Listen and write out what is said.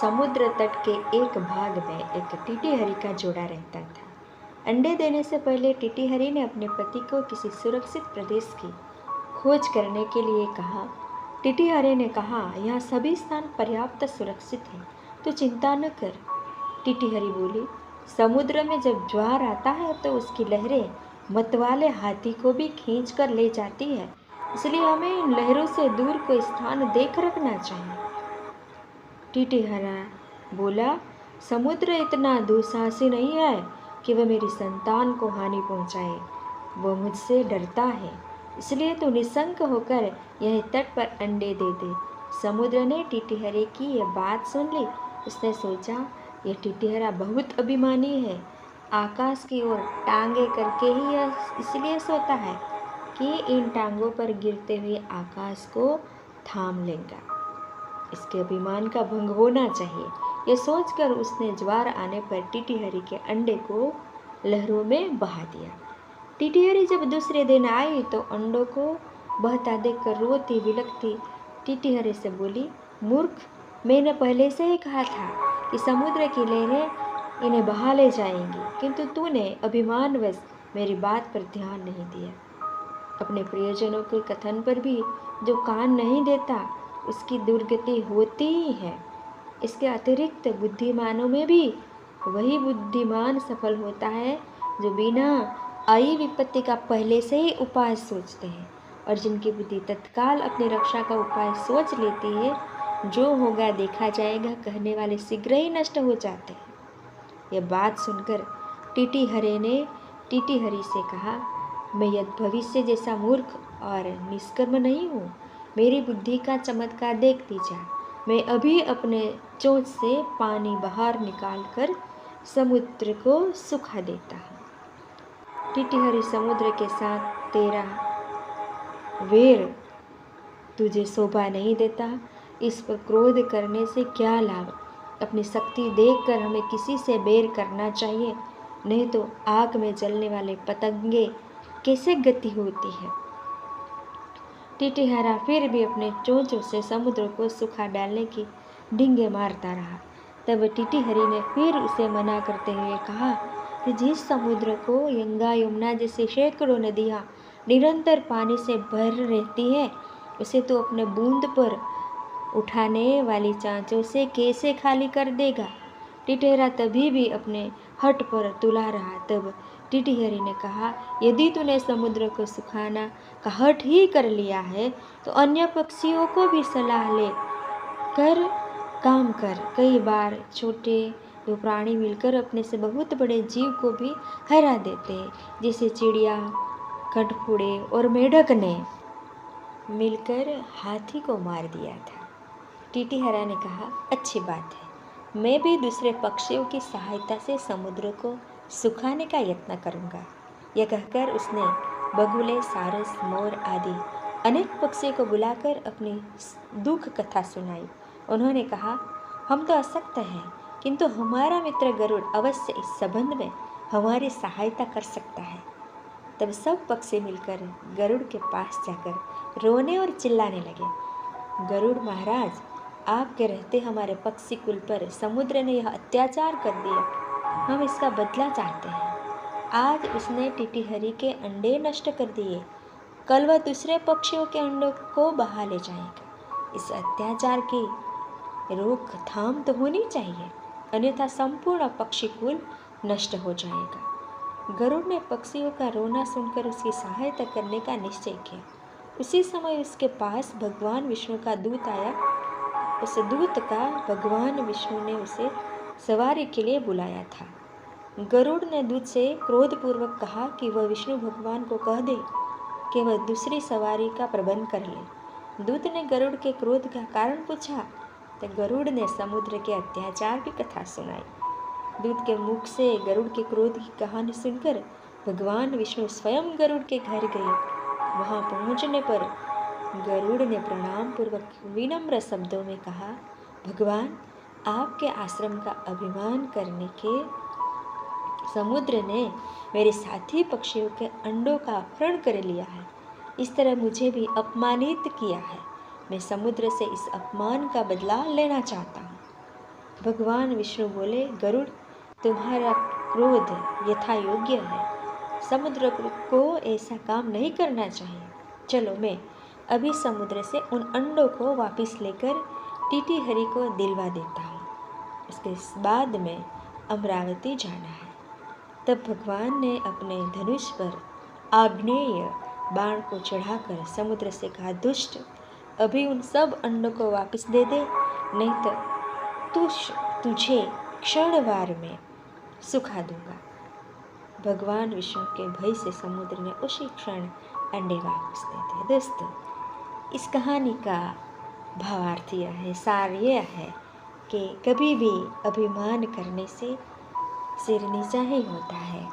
समुद्र तट के एक भाग में एक टीटीहरी का जोड़ा रहता था। अंडे देने से पहले टीटीहरी ने अपने पति को किसी सुरक्षित प्रदेश की खोज करने के लिए कहा। टीटीहरी ने कहा, यहाँ सभी स्थान पर्याप्त सुरक्षित हैं, तो चिंता न कर। टीटीहरी बोली, समुद्र में जब ज्वार आता है तो उसकी लहरें मतवाले हाथी को भी खींच कर ले जाती है, इसलिए हमें इन लहरों से दूर कोई स्थान देख रखना चाहिए। टीटीहरा बोला, समुद्र इतना दुस्साहसी नहीं है कि वह मेरी संतान को हानि पहुंचाए। वह मुझसे डरता है, इसलिए तू निशंक होकर यह तट पर अंडे दे दे। समुद्र ने टीटीहरे की यह बात सुन ली। उसने सोचा, यह टीटीहरा बहुत अभिमानी है। आकाश की ओर टांगे करके ही यह इसलिए सोता है कि इन टांगों पर गिरते हुए आकाश को थाम लेगा। इसके अभिमान का भंग होना चाहिए। यह सोचकर उसने ज्वार आने पर टीटीहरी के अंडे को लहरों में बहा दिया। टीटीहरी जब दूसरे दिन आई तो अंडों को बहता देखकर रोती बिलखती टीटीहरी से बोली, मूर्ख, मैंने पहले से ही कहा था कि समुद्र की लहरें इन्हें बहा ले जाएंगी, किंतु तूने अभिमानवश मेरी बात पर ध्यान नहीं दिया। अपने प्रियजनों के कथन पर भी जो कान नहीं देता उसकी दुर्गति होती ही है। इसके अतिरिक्त बुद्धिमानों में भी वही बुद्धिमान सफल होता है जो बिना आई विपत्ति का पहले से ही उपाय सोचते हैं, और जिनकी बुद्धि तत्काल अपनी रक्षा का उपाय सोच लेती है। जो होगा देखा जाएगा कहने वाले शीघ्र ही नष्ट हो जाते हैं। यह बात सुनकर टीटीहरे ने टीटीहरी से कहा, मैं यद भविष्य जैसा मूर्ख और निष्कर्म नहीं हूँ। मेरी बुद्धि का चमत्कार देखती जा। मैं अभी अपने चोंच से पानी बाहर निकालकर समुद्र को सुखा देता हूँ। टीटीहरी समुद्र के साथ तेरा वैर तुझे शोभा नहीं देता। इस पर क्रोध करने से क्या लाभ। अपनी शक्ति देखकर हमें किसी से बैर करना चाहिए, नहीं तो आग में जलने वाले पतंगे कैसे गति होती है। टीटीहरा फिर भी अपने चोंचों से समुद्र को सुखा डालने की डींगे मारता रहा। तब टीटीहरी ने फिर उसे मना करते हुए कहा कि जिस समुद्र को गंगा यमुना जैसी सैकड़ों नदियाँ निरंतर पानी से भर रहती है, उसे तो अपने बूंद पर उठाने वाली चांचों से कैसे खाली कर देगा। टीटीहरा तभी भी अपने हट पर तुला रहा। तब टीटीहरी ने कहा, यदि तूने समुद्र को सुखाना का हट ही कर लिया है तो अन्य पक्षियों को भी सलाह ले कर काम कर। कई बार छोटे दो प्राणी मिलकर अपने से बहुत बड़े जीव को भी हरा देते हैं, जैसे चिड़िया, खड़फुड़े और मेढक ने मिलकर हाथी को मार दिया था। टीटीहरा ने कहा, अच्छी बात है, मैं भी दूसरे पक्षियों की सहायता से समुद्र को सुखाने का यत्न करूँगा। यह कहकर उसने बगुले, सारस, मोर आदि अनेक पक्षियों को बुलाकर अपनी दुख कथा सुनाई। उन्होंने कहा, हम तो अशक्त हैं, किंतु हमारा मित्र गरुड़ अवश्य इस संबंध में हमारी सहायता कर सकता है। तब सब पक्षी मिलकर गरुड़ के पास जाकर रोने और चिल्लाने लगे, गरुड़ महाराज, आपके रहते हमारे पक्षी कुल पर समुद्र ने यह अत्याचार कर दिया। हम इसका बदला चाहते हैं। आज उसने टीटीहरी के अंडे नष्ट कर दिए, कल वह दूसरे पक्षियों के अंडों को बहा ले जाएगा। इस अत्याचार की रोकथाम तो होनी चाहिए, अन्यथा संपूर्ण पक्षी कुल नष्ट हो जाएगा। गरुड़ ने पक्षियों का रोना सुनकर उसकी सहायता करने का निश्चय किया। उसी समय उसके पास भगवान विष्णु का दूत आया। उस दूत का भगवान विष्णु ने उसे सवारी के लिए बुलाया था। गरुड़ ने दूत से क्रोधपूर्वक कहा कि वह विष्णु भगवान को कह दे कि वह दूसरी सवारी का प्रबंध कर ले। दूत ने गरुड़ के क्रोध का कारण पूछा तो गरुड़ ने समुद्र के अत्याचार की कथा सुनाई। दूत के मुख से गरुड़ के क्रोध की कहानी सुनकर भगवान विष्णु स्वयं गरुड़ के घर गए। वहां पहुंचने पर गरुड़ ने प्रणाम पूर्वक विनम्र शब्दों में कहा, भगवान, आपके आश्रम का अभिमान करने के समुद्र ने मेरे साथी पक्षियों के अंडों का अपहरण कर लिया है। इस तरह मुझे भी अपमानित किया है। मैं समुद्र से इस अपमान का बदला लेना चाहता हूँ। भगवान विष्णु बोले, गरुड़, तुम्हारा क्रोध यथा योग्य है। समुद्र को ऐसा काम नहीं करना चाहिए। चलो, मैं अभी समुद्र से उन अंडों को वापस लेकर टीटी हरि को दिलवा देता हूँ। इसके बाद में अमरावती जाना है। तब भगवान ने अपने धनुष पर आग्नेय बाण को चढ़ाकर समुद्र से कहा, दुष्ट, अभी उन सब अंडों को वापस दे दे, नहीं तो तुझे क्षणवार में सुखा दूंगा। भगवान विष्णु के भय से समुद्र ने उसी क्षण अंडे वापस दे दिए। दोस्तों, इस कहानी का भावार्थ यह है, सार यह है कि कभी भी अभिमान करने से सिर नीचा ही होता है।